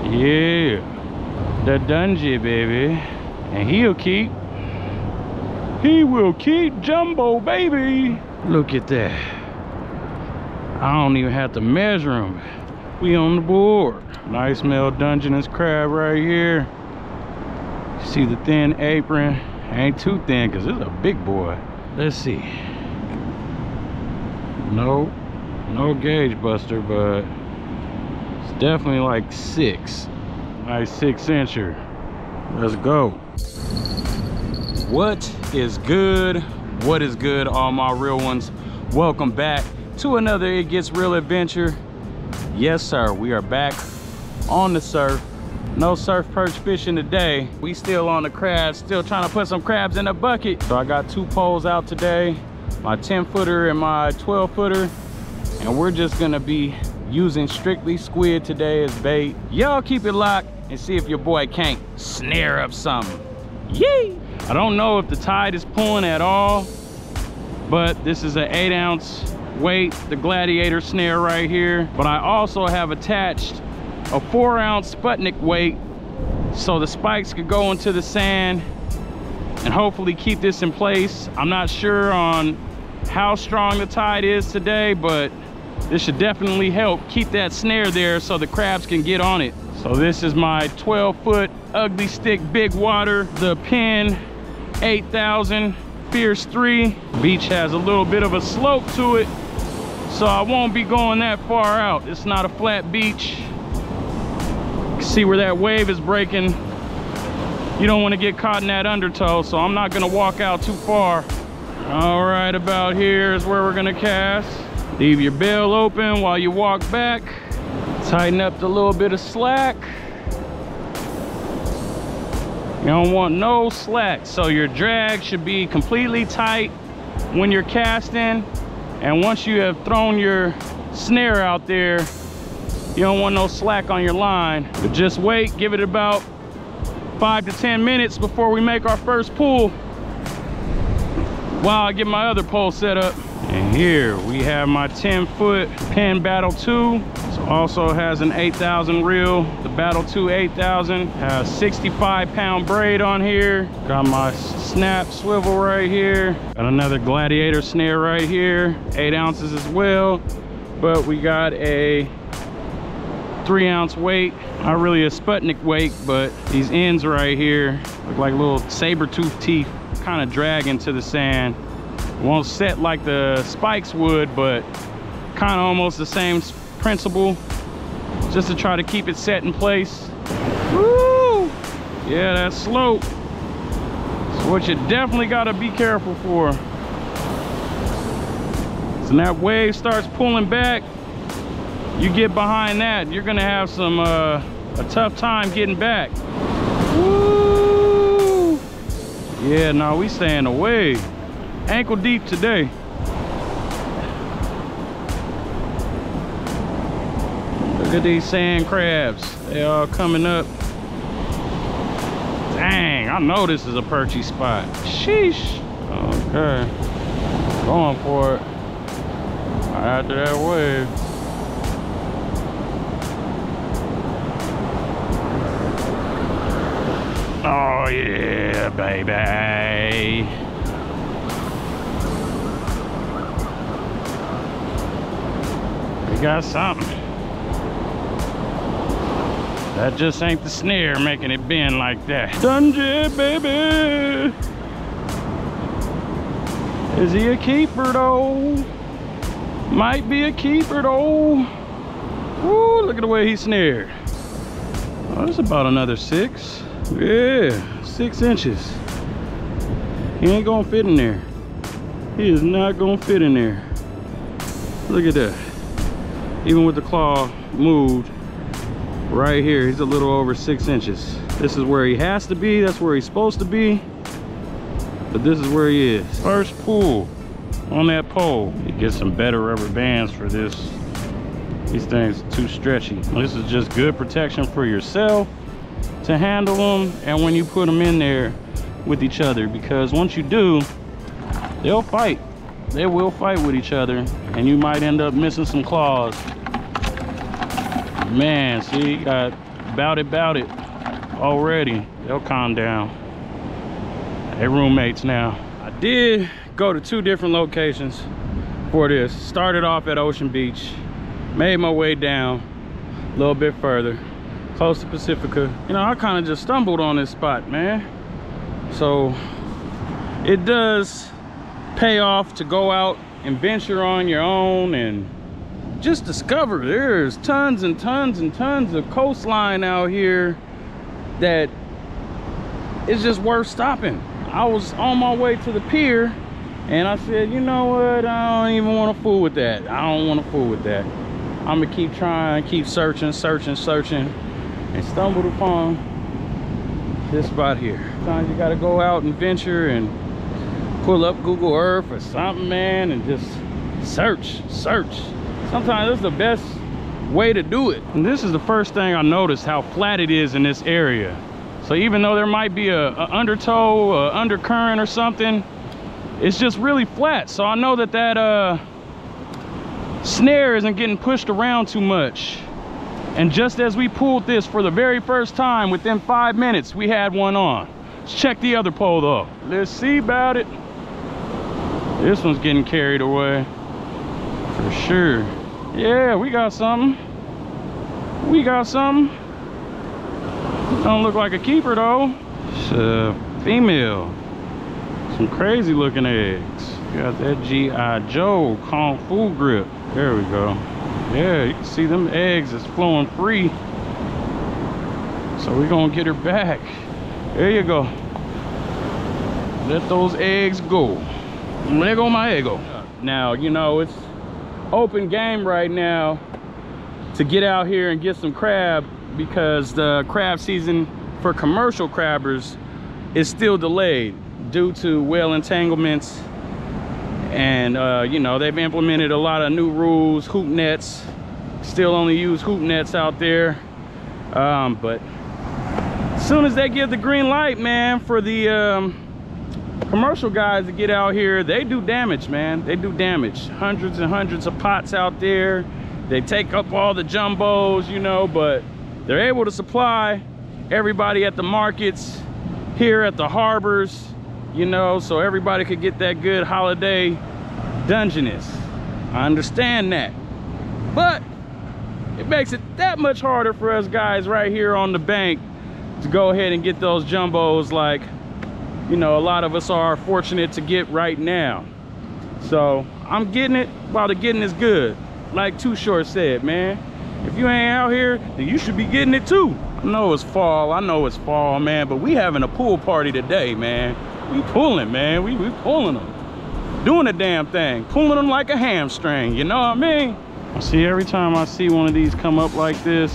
Yeah, the Dungeness, baby. And he will keep jumbo, baby. Look at that. I don't even have to measure him. We on the board. Nice male Dungeness crab right here. See the thin apron. Ain't too thin because it's a big boy. Let's see. No gauge buster, but it's definitely like 6. Nice 6-incher. Let's go. What is good? What is good, all my real ones? Welcome back to another It Gets Real adventure. Yes, sir, we are back on the surf. No surf perch fishing today. We still on the crabs, still trying to put some crabs in the bucket. So I got 2 poles out today, my 10-footer and my 12-footer. And we're just gonna be using strictly squid today as bait. Y'all keep it locked and see if your boy can't snare up something. Yee! I don't know if the tide is pulling at all, but this is an 8-ounce weight, the Gladiator snare right here. But I also have attached a 4-ounce Sputnik weight so the spikes could go into the sand and hopefully keep this in place. I'm not sure on how strong the tide is today, but this should definitely help keep that snare there so the crabs can get on it. So this is my 12-foot ugly stick big water, the Penn 8000 Fierce 3. Beach has a little bit of a slope to it, so I won't be going that far out. It's not a flat beach. See where that wave is breaking. You don't want to get caught in that undertow, so I'm not going to walk out too far. All right, about here is where we're going to cast. Leave your bail open while you walk back. Tighten up the little bit of slack. You don't want no slack, so your drag should be completely tight when you're casting. And once you have thrown your snare out there, you don't want no slack on your line. But just wait, give it about 5 to 10 minutes before we make our first pull while I get my other pole set up. And here we have my 10-foot Penn Battle 2. It also has an 8,000 reel. The Battle 2 8000 has 65-pound braid on here. Got my snap swivel right here. Got another Gladiator snare right here, 8 ounces as well. But we got a 3-ounce weight. Not really a Sputnik weight, but these ends right here look like little saber-tooth teeth, kind of drag into the sand. Won't set like the spikes would, but kind of almost the same principle, just to try to keep it set in place. Woo! Yeah, that slope is what you definitely got to be careful for. So when that wave starts pulling back, you get behind that, you're gonna have some a tough time getting back. Woo! Yeah, no, we staying away. Ankle deep today. Look at these sand crabs. They all coming up. Dang, I know this is a perchy spot. Sheesh. Okay. Going for it. Right after that wave. Oh yeah, baby. We got something. That just ain't the snare making it bend like that. Dungeness, baby. Is he a keeper though? Might be a keeper though. Woo, look at the way he snared. Oh, that's about another 6. Yeah, 6 inches. He ain't gonna fit in there. He is not gonna fit in there. Look at that. Even with the claw moved right here, he's a little over 6 inches. This is where he has to be. That's where he's supposed to be. But this is where he is. First pull on that pole. You get some better rubber bands for this. These things are too stretchy. This is just good protection for yourself to handle them, and when you put them in there with each other, because once you do, they'll fight. They will fight with each other, and you might end up missing some claws. Man, see, you got Bout it already. They'll calm down. They roommates now. I did go to 2 different locations for this. Started off at Ocean Beach, made my way down a little bit further, close to Pacifica. You know, I kind of just stumbled on this spot, man. So it does pay off to go out and venture on your own and just discover. There's tons and tons and tons of coastline out here that is just worth stopping. I was on my way to the pier and I said, you know what, I don't even want to fool with that. I don't want to fool with that. I'm gonna keep trying, keep searching, and stumbled upon this spot here. Sometimes you gotta go out and venture and pull up Google Earth or something, man, and just search. Sometimes that's the best way to do it. And this is the first thing I noticed, how flat it is in this area. So even though there might be a undertow, undercurrent or something, it's just really flat. So I know that that snare isn't getting pushed around too much. And just as we pulled this for the very first time, within 5 minutes, we had one on. Let's check the other pole though. Let's see about it. This one's getting carried away, for sure. Yeah, we got something. Don't look like a keeper though. It's a female. Some crazy looking eggs. Got that G.I. Joe Kung Fu grip. There we go. Yeah, you can see them eggs is flowing free. So we're gonna get her back. There you go. Let those eggs go. There go my eggo. Now, you know, it's open game right now to get out here and get some crab, because the crab season for commercial crabbers is still delayed due to whale entanglements. And you know, they've implemented a lot of new rules. Hoop nets, still only use hoop nets out there. But as soon as they give the green light, man, for the commercial guys to get out here, they do damage, man. They do damage. Hundreds and hundreds of pots out there. They take up all the jumbos, you know, but they're able to supply everybody at the markets, here at the harbors, you know, so everybody could get that good holiday Dungeness. I understand that, but it makes it that much harder for us guys right here on the bank to go ahead and get those jumbos like, you know, a lot of us are fortunate to get right now. So I'm getting it while the getting is good, like Too Short said, man. If you ain't out here, then you should be getting it too. I know it's fall, man, but we having a pool party today, man. We pulling, man. We pulling them, doing the damn thing, pulling them like a hamstring, you know what I mean? I see, every time I see one of these come up like this,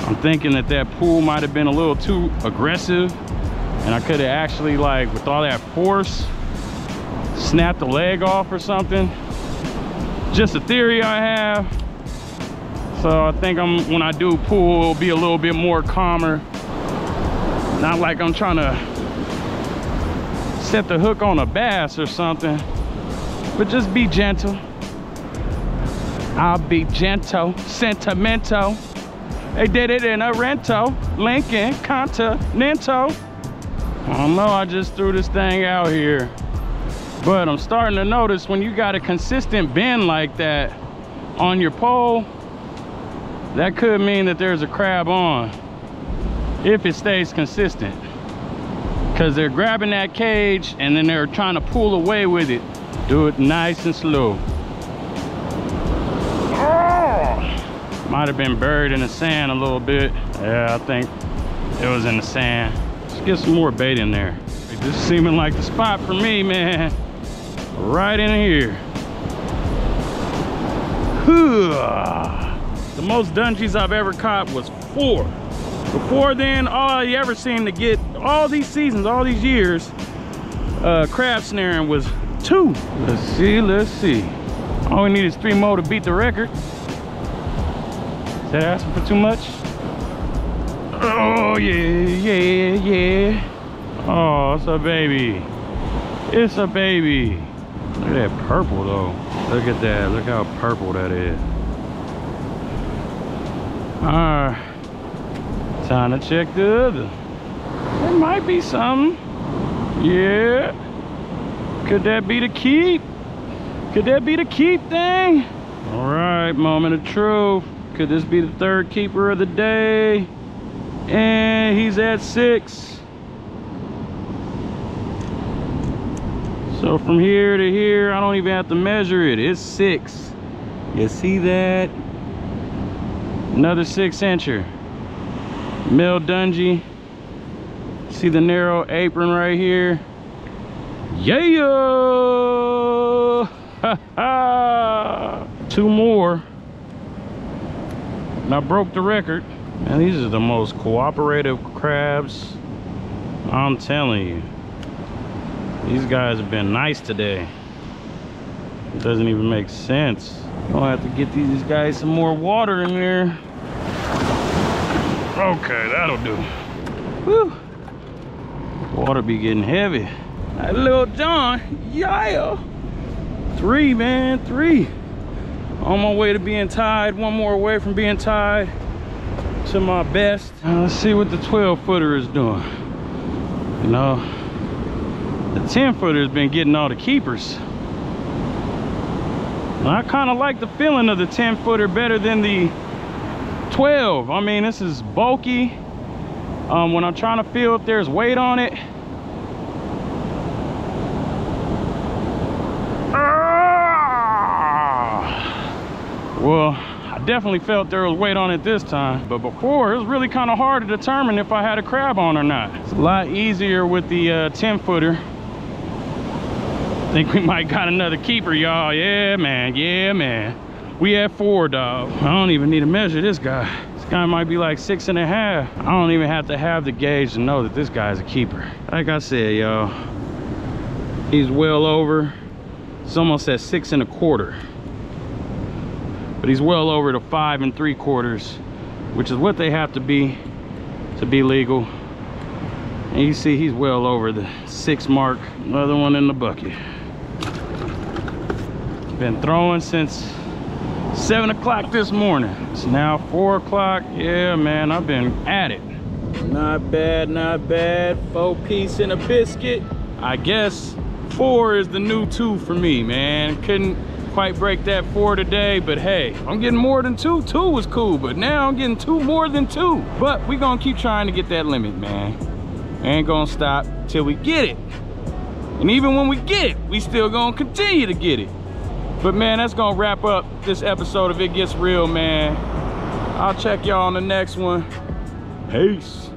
I'm thinking that that pool might have been a little too aggressive, and I could have actually, like, with all that force, snapped the leg off or something. Just a theory I have. So I think when I do pull, it'll be a little bit more calmer. Not like I'm trying to set the hook on a bass or something, but just be gentle. I'll be gentle, sentimental. They did it in a rento, Lincoln Continental. I don't know, I just threw this thing out here. But I'm starting to notice when you got a consistent bend like that on your pole, that could mean that there's a crab on, if it stays consistent. Because they're grabbing that cage and then they're trying to pull away with it. Do it nice and slow. Oh! Might have been buried in the sand a little bit. Yeah, I think it was in the sand. Let's get some more bait in there. This is seeming like the spot for me, man. Right in here. The most dungies I've ever caught was 4. Before then, all I ever seemed to get, all these seasons, all these years, crab snaring was 2. Let's see. All we need is 3 more to beat the record. Is that asking for too much? Oh, yeah. Oh, it's a baby. It's a baby. Look at that purple though. Look at that. Look how purple that is. Time to check the other. There might be something. Yeah. Could that be the keep? Could that be the keep thing? All right, moment of truth. Could this be the third keeper of the day? And he's at 6. So from here to here, I don't even have to measure it. It's 6. You see that? Another 6-incher. Male Dungy. See the narrow apron right here? Yeah! Ha ha! 2 more. And I broke the record. Man, these are the most cooperative crabs. I'm telling you. These guys have been nice today. It doesn't even make sense. Gonna have to get these guys some more water in there. Okay, that'll do. Whew. Water be getting heavy. That little John, yeah. 3, man, 3. On my way to being tied. 1 more away from being tied to my best. Let's see what the 12-footer is doing. You know, the 10-footer has been getting all the keepers. And I kind of like the feeling of the 10-footer better than the 12. I mean, this is bulky. When I'm trying to feel if there's weight on it. Well, I definitely felt there was weight on it this time. But before, it was really kind of hard to determine if I had a crab on or not. It's a lot easier with the 10-footer. I think we might got another keeper, y'all. Yeah, man. Yeah, man. We at 4, dog. I don't even need to measure this guy. This guy might be like 6.5. I don't even have to have the gauge to know that this guy's a keeper. Like I said, y'all, he's well over. It's almost at 6 1/4. But he's well over the 5 3/4, which is what they have to be legal. And you see he's well over the 6 mark. Another one in the bucket. Been throwing since 7 o'clock this morning. It's now 4 o'clock. Yeah, man, I've been at it. Not bad, not bad. 4-piece and a biscuit. I guess 4 is the new 2 for me, man. Couldn't quite break that 4 today, but hey, I'm getting more than 2. 2 was cool, but now I'm getting 2 more than 2. But we gonna keep trying to get that limit, man. Ain't gonna stop till we get it. And even when we get it, we still gonna continue to get it. But man, that's gonna wrap up this episode of It Gets Real, man. I'll check y'all on the next one. Peace.